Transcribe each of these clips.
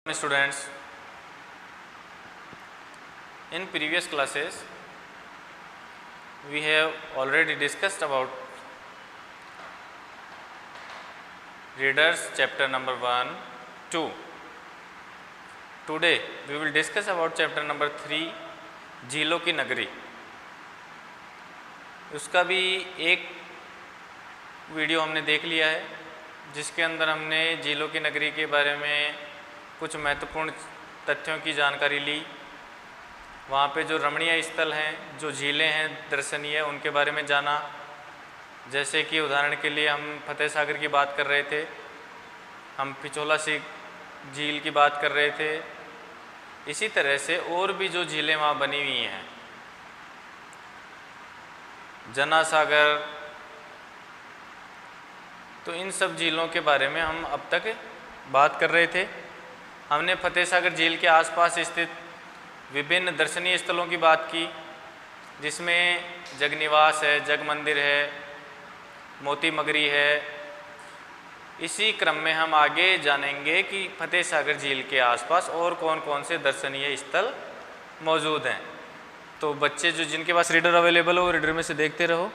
Students, in previous classes we have already discussed about readers chapter number 1, 2. Today we will discuss about chapter number 3 झीलों की नगरी। उसका भी एक video हमने देख लिया है जिसके अंदर हमने झीलों की नगरी के बारे में कुछ महत्वपूर्ण तथ्यों की जानकारी ली। वहाँ पे जो रमणीय स्थल हैं, जो झीलें हैं दर्शनीय, उनके बारे में जाना। जैसे कि उदाहरण के लिए हम फतेह सागर की बात कर रहे थे, हम पिछोला सी झील की बात कर रहे थे। इसी तरह से और भी जो झीलें वहाँ बनी हुई हैं, जना सागर, तो इन सब झीलों के बारे में हम अब तक बात कर रहे थे। हमने फतेह सागर झील के आसपास स्थित विभिन्न दर्शनीय स्थलों की बात की, जिसमें जगनिवास है, जग मंदिर है, मोती मगरी है। इसी क्रम में हम आगे जानेंगे कि फतेह सागर झील के आसपास और कौन कौन से दर्शनीय स्थल मौजूद हैं। तो बच्चे जो जिनके पास रीडर अवेलेबल हो, रीडर में से देखते रहो।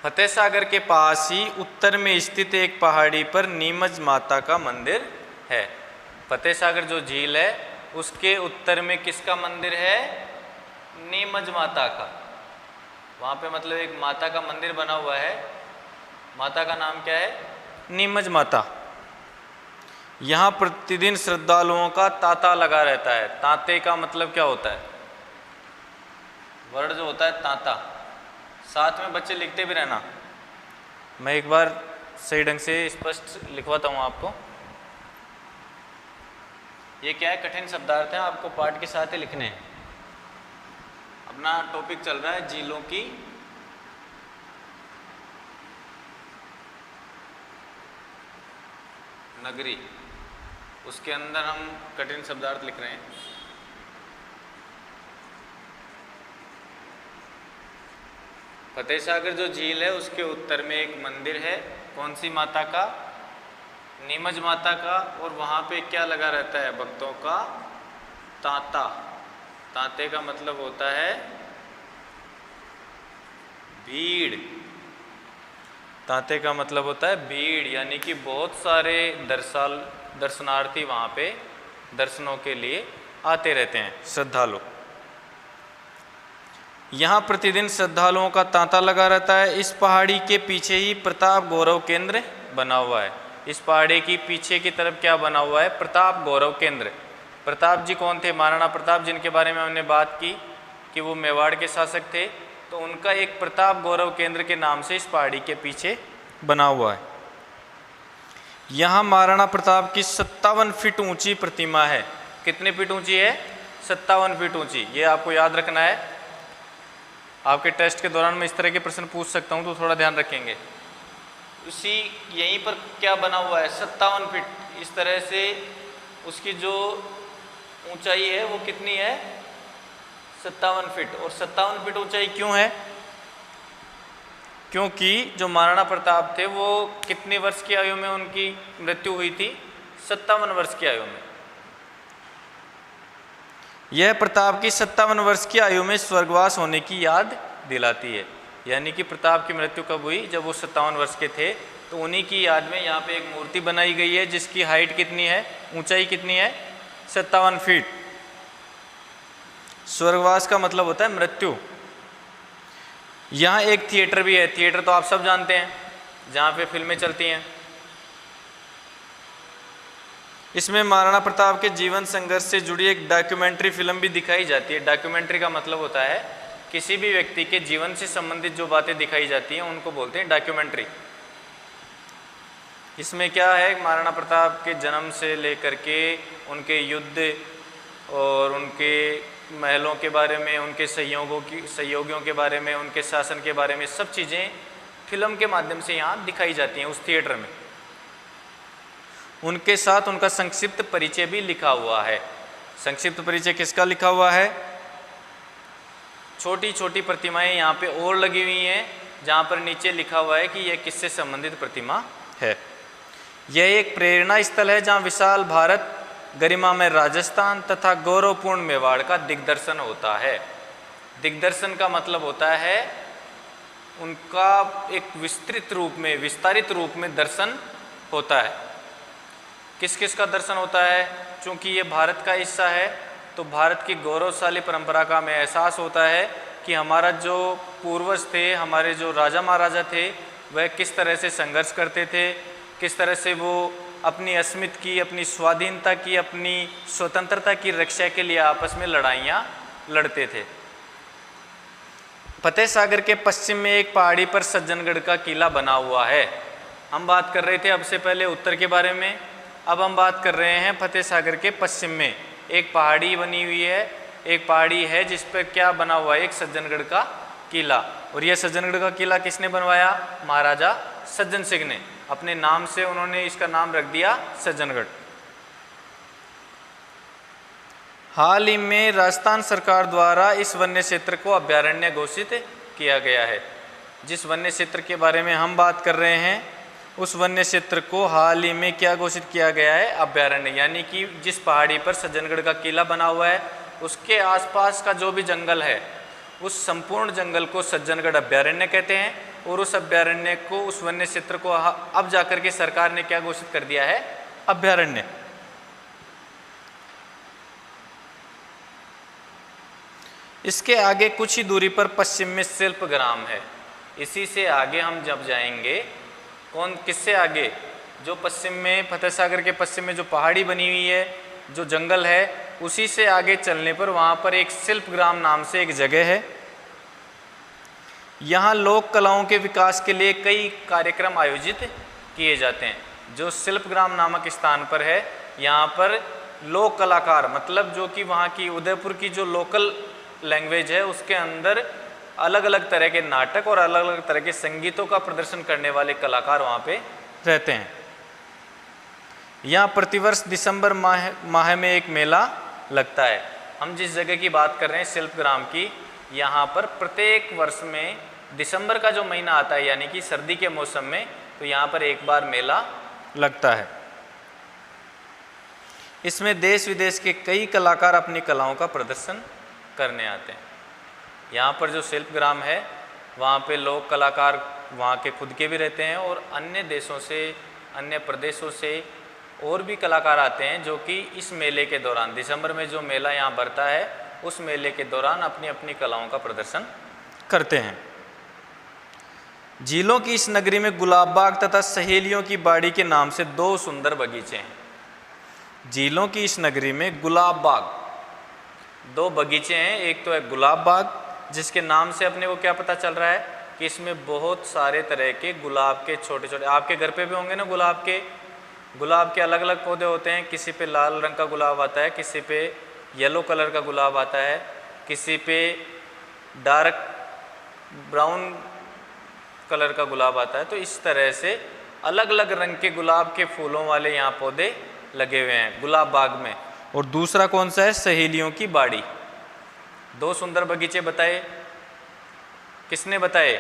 फतेह सागर के पास ही उत्तर में स्थित एक पहाड़ी पर नीमच माता का मंदिर है। फतेह सागर जो झील है उसके उत्तर में किसका मंदिर है? नीमच माता का। वहाँ पे मतलब एक माता का मंदिर बना हुआ है। माता का नाम क्या है? नीमच माता। यहाँ प्रतिदिन श्रद्धालुओं का तांता लगा रहता है। तांते का मतलब क्या होता है? वर्ड जो होता है तांता। साथ में बच्चे लिखते भी रहना, मैं एक बार सही ढंग से स्पष्ट लिखवाता हूँ आपको। ये क्या है? कठिन शब्दार्थ हैं, आपको पाठ के साथ ही लिखने हैं। अपना टॉपिक चल रहा है झीलों की नगरी, उसके अंदर हम कठिन शब्दार्थ लिख रहे हैं। फतेह सागर जो झील है उसके उत्तर में एक मंदिर है। कौन सी माता का? नीमच माता का। और वहाँ पे क्या लगा रहता है? भक्तों का तांता। तांते का मतलब होता है भीड़। तांते का मतलब होता है भीड़, यानी कि बहुत सारे दर्शनार्थी वहाँ पे दर्शनों के लिए आते रहते हैं, श्रद्धालु। यहाँ प्रतिदिन श्रद्धालुओं का तांता लगा रहता है। इस पहाड़ी के पीछे ही प्रताप गौरव केंद्र बना हुआ है। इस पहाड़ी की पीछे की तरफ क्या बना हुआ है? प्रताप गौरव केंद्र। प्रताप जी कौन थे? महाराणा प्रताप, जिनके बारे में हमने बात की कि वो मेवाड़ के शासक थे। तो उनका एक प्रताप गौरव केंद्र के नाम से इस पहाड़ी के पीछे बना हुआ है। यहाँ महाराणा प्रताप की 57 फीट ऊंची प्रतिमा है। कितने फीट ऊंची है? 57 फीट ऊंची। ये आपको याद रखना है। आपके टेस्ट के दौरान मैं इस तरह के प्रश्न पूछ सकता हूँ, तो थोड़ा ध्यान रखेंगे। उसी यहीं पर क्या बना हुआ है? 57 फीट। इस तरह से उसकी जो ऊंचाई है वो कितनी है? 57 फीट। और 57 फीट ऊंचाई क्यों है? क्योंकि जो महाराणा प्रताप थे वो कितने वर्ष की आयु में उनकी मृत्यु हुई थी? 57 वर्ष की आयु में। यह प्रताप की 57 वर्ष की आयु में स्वर्गवास होने की याद दिलाती है। यानी कि प्रताप की मृत्यु कब हुई? जब वो 57 वर्ष के थे। तो उन्हीं की याद में यहाँ पे एक मूर्ति बनाई गई है जिसकी हाइट कितनी है? ऊंचाई कितनी है? 57 फीट। स्वर्गवास का मतलब होता है मृत्यु। यहाँ एक थिएटर भी है। थिएटर तो आप सब जानते हैं, जहाँ पे फिल्में चलती हैं। इसमें महाराणा प्रताप के जीवन संघर्ष से जुड़ी एक डॉक्यूमेंट्री फिल्म भी दिखाई जाती है। डॉक्यूमेंट्री का मतलब होता है किसी भी व्यक्ति के जीवन से संबंधित जो बातें दिखाई जाती हैं उनको बोलते हैं डॉक्यूमेंट्री। इसमें क्या है? महाराणा प्रताप के जन्म से लेकर के उनके युद्ध और उनके महलों के बारे में, उनके सहयोगियों के बारे में, उनके शासन के बारे में, सब चीज़ें फिल्म के माध्यम से यहाँ दिखाई जाती हैं उस थिएटर में। उनके साथ उनका संक्षिप्त परिचय भी लिखा हुआ है। संक्षिप्त परिचय किसका लिखा हुआ है? छोटी छोटी प्रतिमाएं यहाँ पे और लगी हुई हैं, जहाँ पर नीचे लिखा हुआ है कि यह किससे संबंधित प्रतिमा है। यह एक प्रेरणा स्थल है जहाँ विशाल भारत, गरिमामय राजस्थान तथा गौरवपूर्ण मेवाड़ का दिग्दर्शन होता है। दिग्दर्शन का मतलब होता है उनका एक विस्तारित रूप में दर्शन होता है। किस किस का दर्शन होता है? चूँकि ये भारत का हिस्सा है तो भारत की गौरवशाली परंपरा का हमें एहसास होता है कि हमारा जो पूर्वज थे, हमारे जो राजा महाराजा थे, वह किस तरह से संघर्ष करते थे, किस तरह से वो अपनी अस्मिता की, अपनी स्वाधीनता की, अपनी स्वतंत्रता की रक्षा के लिए आपस में लड़ाइयाँ लड़ते थे। फतेह सागर के पश्चिम में एक पहाड़ी पर सज्जनगढ़ का किला बना हुआ है। हम बात कर रहे थे अब से पहले उत्तर के बारे में, अब हम बात कर रहे हैं फतेह सागर के पश्चिम में एक पहाड़ी बनी हुई है, एक पहाड़ी है जिस पर क्या बना हुआ है? एक सज्जनगढ़ का किला। और यह सज्जनगढ़ का किला किसने बनवाया? महाराजा सज्जन सिंह ने। अपने नाम से उन्होंने इसका नाम रख दिया सज्जनगढ़। हाल ही में राजस्थान सरकार द्वारा इस वन्य क्षेत्र को अभ्यारण्य घोषित किया गया है। जिस वन्य क्षेत्र के बारे में हम बात कर रहे हैं उस वन्य क्षेत्र को हाल ही में क्या घोषित किया गया है? अभ्यारण्य। यानी कि जिस पहाड़ी पर सज्जनगढ़ का किला बना हुआ है उसके आसपास का जो भी जंगल है उस संपूर्ण जंगल को सज्जनगढ़ अभ्यारण्य कहते हैं। और उस अभ्यारण्य को, उस वन्य क्षेत्र को अब जाकर के सरकार ने क्या घोषित कर दिया है? अभ्यारण्य। इसके आगे कुछ ही दूरी पर पश्चिम में शिल्पग्राम है। इसी से आगे हम जब जाएंगे, किससे आगे? जो पश्चिम में, फतेह सागर के पश्चिम में जो पहाड़ी बनी हुई है, जो जंगल है, उसी से आगे चलने पर वहाँ पर एक शिल्पग्राम नाम से एक जगह है। यहाँ लोक कलाओं के विकास के लिए कई कार्यक्रम आयोजित किए जाते हैं। जो शिल्पग्राम नामक स्थान पर है, यहाँ पर लोक कलाकार, मतलब जो कि वहाँ की उदयपुर की जो लोकल लैंग्वेज है उसके अंदर अलग अलग तरह के नाटक और अलग अलग तरह के संगीतों का प्रदर्शन करने वाले कलाकार वहाँ पे रहते हैं। यहाँ प्रतिवर्ष दिसंबर माह में एक मेला लगता है। हम जिस जगह की बात कर रहे हैं शिल्पग्राम की, यहाँ पर प्रत्येक वर्ष में दिसंबर का जो महीना आता है यानी कि सर्दी के मौसम में, तो यहाँ पर एक बार मेला लगता है। इसमें देश विदेश के कई कलाकार अपनी कलाओं का प्रदर्शन करने आते हैं। यहाँ पर जो शिल्पग्राम है वहाँ पे लोक कलाकार वहाँ के खुद के भी रहते हैं और अन्य देशों से, अन्य प्रदेशों से और भी कलाकार आते हैं जो कि इस मेले के दौरान, दिसंबर में जो मेला यहाँ बढ़ता है उस मेले के दौरान अपनी अपनी कलाओं का प्रदर्शन करते हैं। झीलों की इस नगरी में गुलाब बाग तथा सहेलियों की बाड़ी के नाम से दो सुंदर बगीचे हैं। झीलों की इस नगरी में गुलाब बाग, दो बगीचे हैं। एक तो है गुलाब बाग जिसके नाम से अपने को क्या पता चल रहा है कि इसमें बहुत सारे तरह के गुलाब के छोटे छोटे, आपके घर पे भी होंगे ना गुलाब के अलग अलग पौधे होते हैं। किसी पे लाल रंग का गुलाब आता है, किसी पे येलो कलर का गुलाब आता है, किसी पे डार्क ब्राउन कलर का गुलाब आता है। तो इस तरह से अलग अलग रंग के गुलाब के फूलों वाले यहाँ पौधे लगे हुए हैं गुलाब बाग में। और दूसरा कौन सा है? सहेलियों की बाड़ी। दो सुंदर बगीचे बताए। किसने बताए?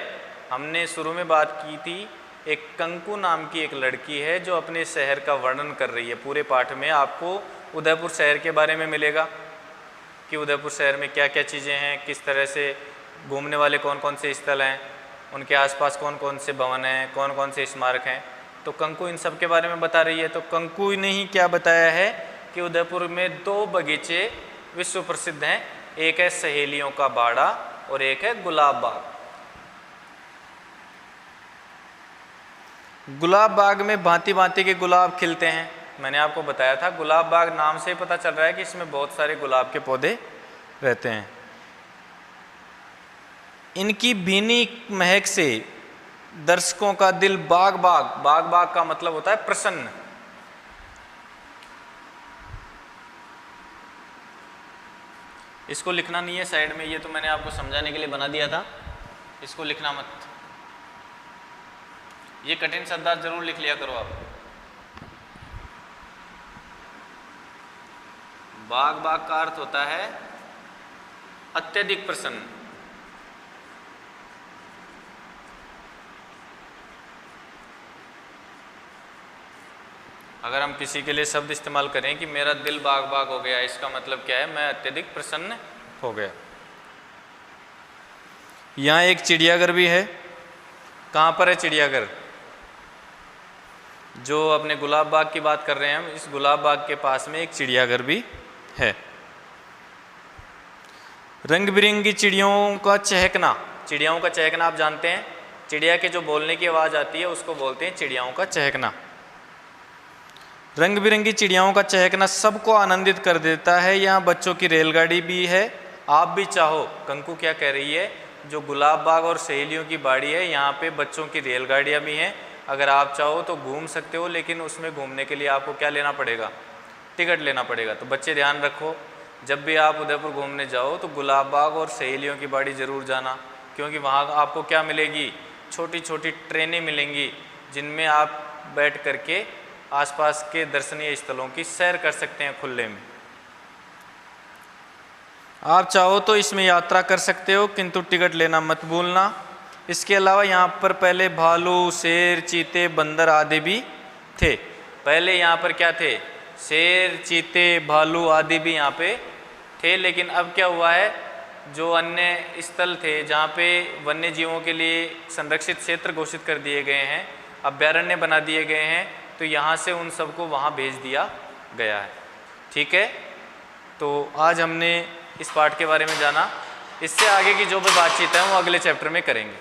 हमने शुरू में बात की थी। एक कंकु नाम की एक लड़की है जो अपने शहर का वर्णन कर रही है। पूरे पाठ में आपको उदयपुर शहर के बारे में मिलेगा कि उदयपुर शहर में क्या क्या चीज़ें हैं, किस तरह से घूमने वाले कौन कौन से स्थल हैं, उनके आसपास कौन कौन से भवन हैं, कौन कौन से स्मारक हैं। तो कंकु इन सब के बारे में बता रही है। तो कंकु ने ही क्या बताया है कि उदयपुर में दो बगीचे विश्व प्रसिद्ध हैं। एक है सहेलियों का बाड़ा और एक है गुलाब बाग। गुलाब बाग में भांति भांति के गुलाब खिलते हैं। मैंने आपको बताया था, गुलाब बाग नाम से ही पता चल रहा है कि इसमें बहुत सारे गुलाब के पौधे रहते हैं। इनकी भीनी महक से दर्शकों का दिल बाग बाग का मतलब होता है प्रसन्न। इसको लिखना नहीं है साइड में, ये तो मैंने आपको समझाने के लिए बना दिया था, इसको लिखना मत। ये कठिन शब्दार्थ जरूर लिख लिया करो आप। बाग का अर्थ होता है अत्यधिक प्रसन्न। अगर हम किसी के लिए शब्द इस्तेमाल करें कि मेरा दिल बाग बाग हो गया, इसका मतलब क्या है? मैं अत्यधिक प्रसन्न हो गया। यहाँ एक चिड़ियाघर भी है। कहाँ पर है चिड़ियाघर? जो अपने गुलाब बाग की बात कर रहे हैं हम, इस गुलाब बाग के पास में एक चिड़ियाघर भी है। रंग बिरंगी चिड़ियों का चहकना, चिड़ियाओं का चहकना आप जानते हैं, चिड़िया के जो बोलने की आवाज़ आती है उसको बोलते हैं चिड़ियाओं का चहकना। रंग बिरंगी चिड़ियाओं का चहकना सबको आनंदित कर देता है। यहाँ बच्चों की रेलगाड़ी भी है। आप भी चाहो, कंकु क्या कह रही है, जो गुलाब बाग और सहेलियों की बाड़ी है यहाँ पे बच्चों की रेलगाड़ियाँ भी हैं। अगर आप चाहो तो घूम सकते हो, लेकिन उसमें घूमने के लिए आपको क्या लेना पड़ेगा? टिकट लेना पड़ेगा। तो बच्चे ध्यान रखो, जब भी आप उदयपुर घूमने जाओ तो गुलाब बाग और सहेलियों की बाड़ी ज़रूर जाना, क्योंकि वहाँ आपको क्या मिलेगी? छोटी छोटी ट्रेनें मिलेंगी जिनमें आप बैठ करके आसपास के दर्शनीय स्थलों की सैर कर सकते हैं खुले में। आप चाहो तो इसमें यात्रा कर सकते हो, किंतु टिकट लेना मत भूलना। इसके अलावा यहाँ पर पहले भालू, शेर, चीते, बंदर आदि भी थे। पहले यहाँ पर क्या थे? शेर, चीते, भालू आदि भी यहाँ पे थे। लेकिन अब क्या हुआ है, जो अन्य स्थल थे जहाँ पे वन्य जीवों के लिए संरक्षित क्षेत्र घोषित कर दिए गए हैं, अभ्यारण्य बना दिए गए हैं, तो यहाँ से उन सबको वहाँ भेज दिया गया है। ठीक है, तो आज हमने इस पाठ के बारे में जाना। इससे आगे की जो भी बातचीत है वो अगले चैप्टर में करेंगे।